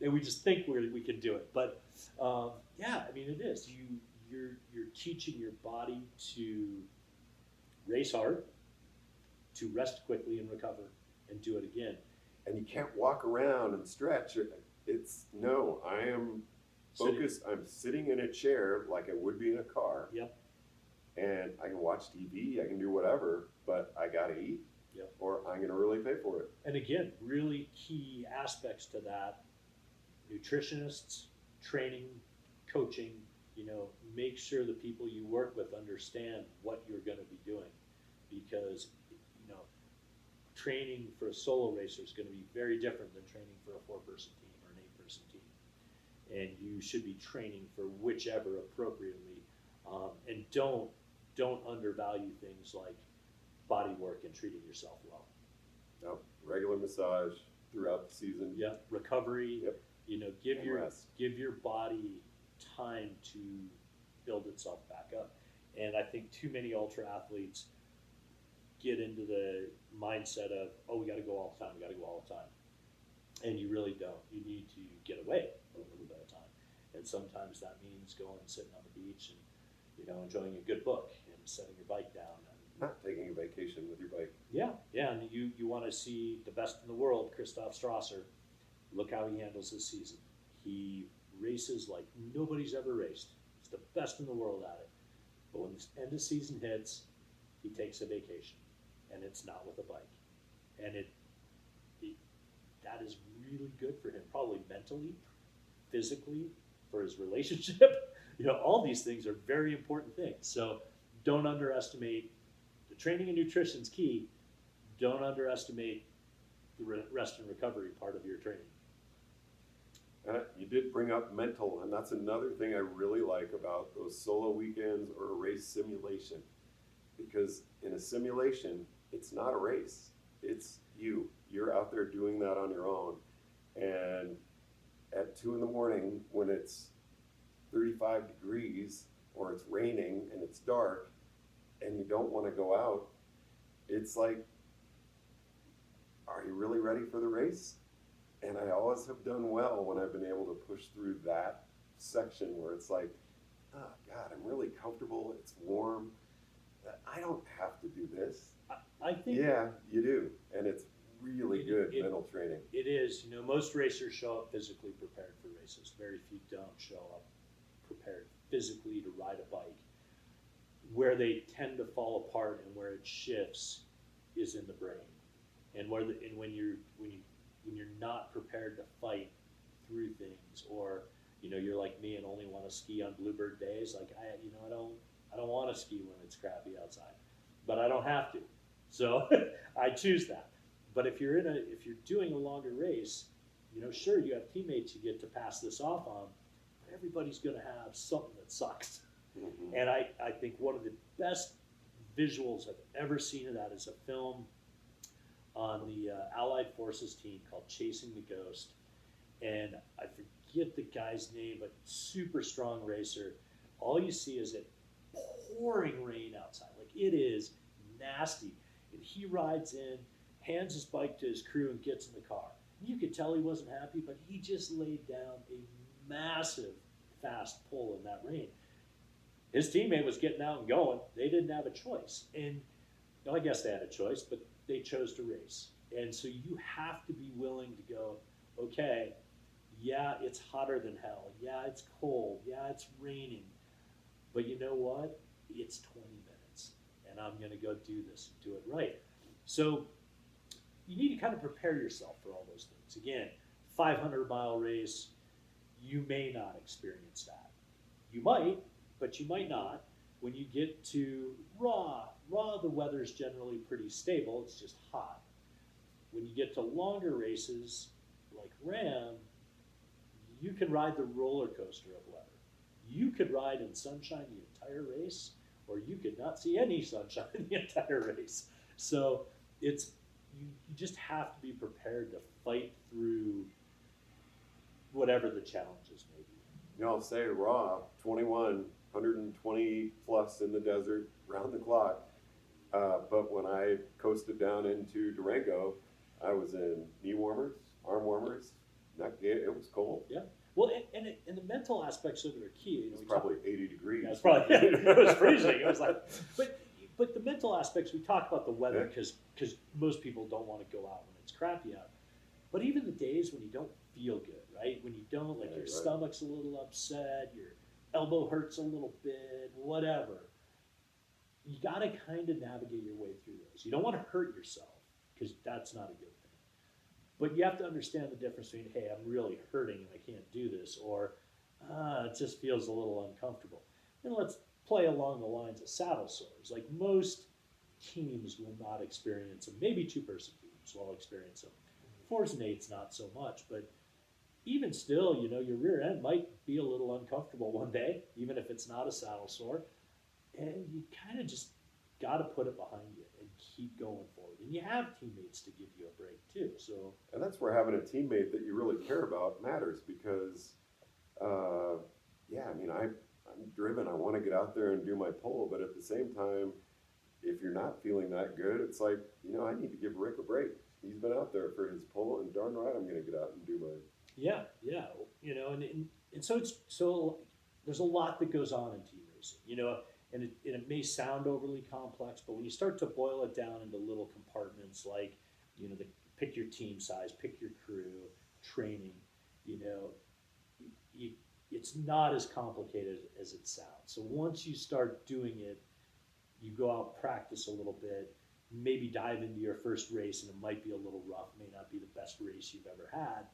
And we just think we can do it. But yeah, I mean, it is. You're teaching your body to race hard, to rest quickly and recover, and do it again. And you can't walk around and stretch. I am focused. I'm sitting in a chair like I would be in a car. Yep. And I can watch TV, I can do whatever, but I gotta eat. Yep. Or I'm gonna really pay for it. And again, really key aspects to that: nutritionists, training, coaching. Make sure the people you work with understand what you're going to be doing, because training for a solo racer is going to be very different than training for a 4-person team or an 8-person team, and you should be training for whichever appropriately, and don't undervalue things like body work and treating yourself well. No, regular massage throughout the season. Yeah, recovery. Yep. Give rest. your body time to build itself back up. And I think too many ultra athletes get into the mindset of, oh, we got to go all the time. And you really don't. You need to get away a little bit of time. And sometimes that means going and sitting on the beach and enjoying a good book and setting your bike down. Not taking a vacation with your bike. Yeah, and you want to see the best in the world, Christoph Strasser. Look how he handles his season. He races like nobody's ever raced. He's the best in the world at it. But when the end of season hits, he takes a vacation, and it's not with a bike. And that is really good for him, probably mentally, physically, for his relationship. All these things are very important things. So don't underestimate the training and nutrition's key. Don't underestimate the rest and recovery part of your training. You did bring up mental, and that's another thing I really like about those solo weekends or a race simulation. Because in a simulation, it's not a race. It's you. You're out there doing that on your own. And at 2 a.m, when it's 35 degrees or it's raining and it's dark and you don't want to go out, it's like, are you really ready for the race? And I always have done well when I've been able to push through that section where it's like, oh God, I'm really comfortable, it's warm, I don't have to do this. I think Yeah, you do, and it's really good mental training. It is. Most racers show up physically prepared for races. Very few don't show up prepared physically to ride a bike. Where they tend to fall apart and where it shifts is in the brain, and when you're not prepared to fight through things, or you're like me and only want to ski on bluebird days. Like I don't want to ski when it's crappy outside, but I don't have to, so I choose that. But if you're doing a longer race, sure, you have teammates you get to pass this off on, but everybody's going to have something that sucks. Mm-hmm. And I think one of the best visuals I've ever seen of that is a film on the Allied Forces team called Chasing the Ghost. And I forget the guy's name, but super strong racer. All you see is it pouring rain outside. Like, it is nasty. And he rides in, hands his bike to his crew, and gets in the car. And you could tell he wasn't happy, but he just laid down a massive fast pull in that rain. His teammate was getting out and going. They didn't have a choice. And I guess they had a choice, but they chose to race. And so you have to be willing to go, okay, yeah, it's hotter than hell. Yeah, it's cold. Yeah, it's raining. But you know what? It's 20 minutes, and I'm going to go do this and do it right. So you need to kind of prepare yourself for all those things. Again, 500-mile race, you may not experience that. You might, but you might not. When you get to raw, the weather's generally pretty stable. It's just hot. When you get to longer races like RAAM, you can ride the roller coaster of weather. You could ride in sunshine the entire race, or you could not see any sunshine the entire race. So you just have to be prepared to fight through whatever the challenges may be. I'll say raw, 21, 120 plus in the desert, round the clock. But when I coasted down into Durango, I was in knee warmers, arm warmers. It was cold. Yeah. Well, and the mental aspects of it are key. It was probably 80 degrees. Yeah, it was freezing. It was like, but the mental aspects, we talk about the weather because most people don't want to go out when it's crappy out. But even the days when you don't feel good, right? When you don't, like, your stomach's a little upset, your elbow hurts a little bit, whatever. You got to kind of navigate your way through those. You don't want to hurt yourself, because that's not a good thing. But you have to understand the difference between, hey, I'm really hurting and I can't do this, or it just feels a little uncomfortable. And let's play along the lines of saddle sores. Like, most teams will not experience them. Maybe two-person teams will experience them. 4s and 8s, not so much. But even still, your rear end might be a little uncomfortable one day, even if it's not a saddle sore. And you kind of just got to put it behind you and keep going forward. And you have teammates to give you a break too. So, and that's where having a teammate that you really care about matters, because, I'm driven. I want to get out there and do my pull, but at the same time, if you're not feeling that good, it's like, I need to give Rick a break. He's been out there for his pull, and darn right, I'm going to get out and do mine. Yeah. And so there's a lot that goes on in team racing, and it may sound overly complex, but when you start to boil it down into little compartments, like, pick your team size, pick your crew, training, it's not as complicated as it sounds. So once you start doing it, you go out, practice a little bit, maybe dive into your first race, and it might be a little rough, may not be the best race you've ever had.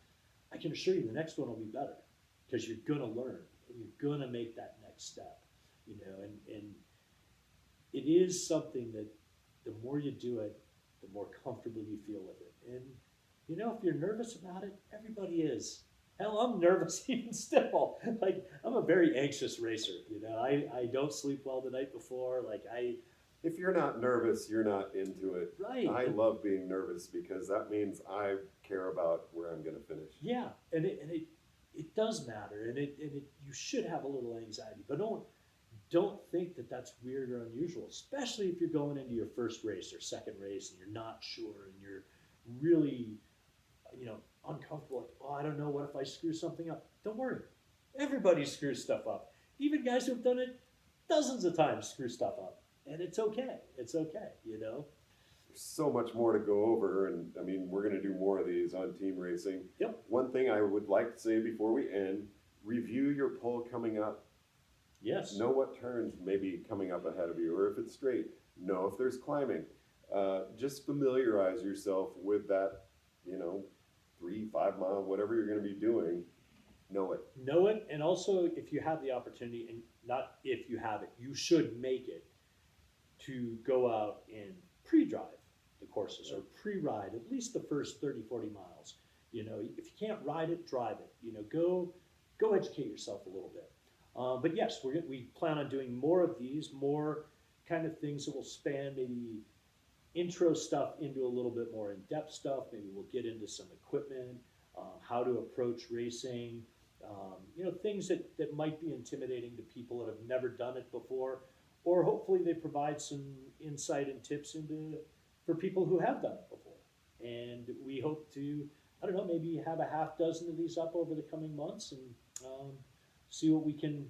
I can assure you the next one will be better, because you're going to learn. and you're gonna make that next step, and it is something that the more you do it, the more comfortable you feel with it. And if you're nervous about it, everybody is. Hell, I'm nervous even still. Like, I'm a very anxious racer. I don't sleep well the night before. If you're not nervous, you're not into it. Right. I love being nervous because that means I care about where I'm going to finish. Yeah, and it does matter, and you should have a little anxiety, but don't think that that's weird or unusual, especially if you're going into your first race or second race and you're not sure and you're really, uncomfortable. Like, oh, I don't know, what if I screw something up? Don't worry. Everybody screws stuff up. Even guys who've done it dozens of times screw stuff up. And it's okay. It's okay, There's so much more to go over, and I mean, we're going to do more of these on team racing. Yep. One thing I would like to say before we end, review your pole coming up. Yes. Know what turns may be coming up ahead of you, or if it's straight. Know if there's climbing. Just familiarize yourself with that, 3-5 mile, whatever you're going to be doing. Know it. Know it, and also if you have the opportunity, and not if you have it, you should make it to go out and pre-drive the courses or pre-ride at least the first 30-40 miles. If you can't ride it, drive it. Go educate yourself a little bit. But yes, we plan on doing more of these, more kind of things that will span maybe intro stuff into a little bit more in-depth stuff. Maybe we'll get into some equipment, how to approach racing, things that might be intimidating to people that have never done it before, or hopefully they provide some insight and tips for people who have done it before. And we hope to, maybe have a half dozen of these up over the coming months and see what we can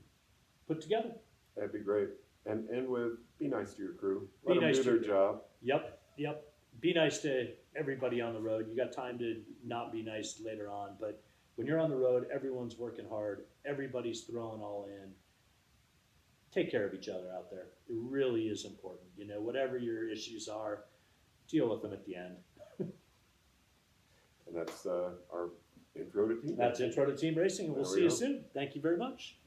put together. That'd be great. And end with, be nice to your crew. Let Be them nice do to their your job. Yep. Be nice to everybody on the road. You got time to not be nice later on, but when you're on the road, everyone's working hard. Everybody's throwing all in. Take care of each other out there. It really is important. Whatever your issues are, deal with them at the end. And that's our intro to team. That's intro to team racing, and we'll see you soon. Thank you very much.